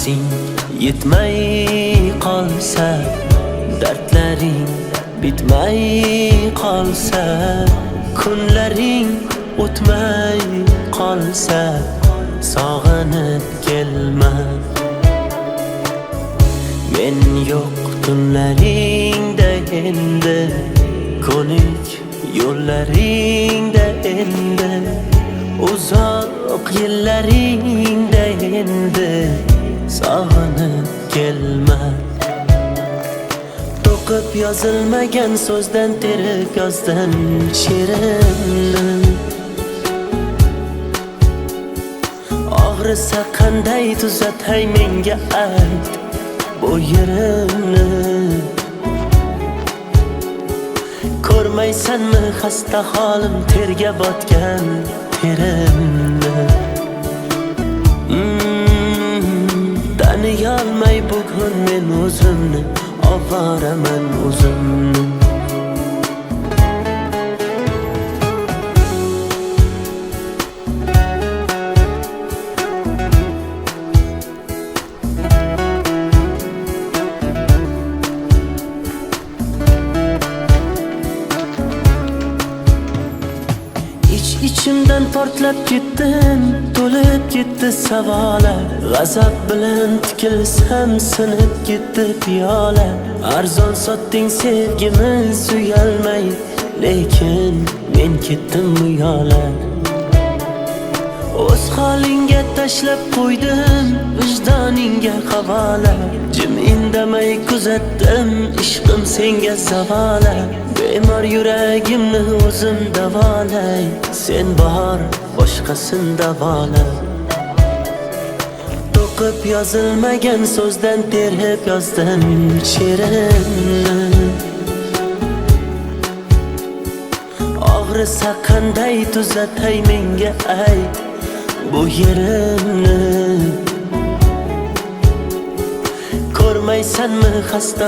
nafasing yetmay qolsa, dardlaring bitmay qolsa, kunlaring o'tmay qolsa, sog'inib kelma. Men yo'q tunlaringda endi, ko'nik yo'llaringda endi, uzoq yillaringda endi, sog'inib kelma. To'qib yozilmagan so'zdan terib yozdim she'rimni. Og'risa qanday tuzatay menga ayt bu yerimni. Ko'rmaysanmi xasta holim, terga botgan terimni. Taniyolmay bugun men o'zimni, ovoraman o'zimni. İçimden portlab ketdim, to'lib ketdi savollar. G'azab bilan tikilsam sinib ketdi piyola. Arzon sotding sevgimiz uyalmay, lekin men ketdim bu yo'llar. O'z holingga tashlab qo'ydim, vijdoningga havola. Jim indamay kuzatdim, ishqim senga zavola. Bemor yuragimni o'zim davolay, sen bor boshqasin davola. To'qib yozilmagan so'zdan terib yozdim she'rimni. Og'risa qanday tuzatay menga ayt bu yerimni. Ko'rmaysanmi xasta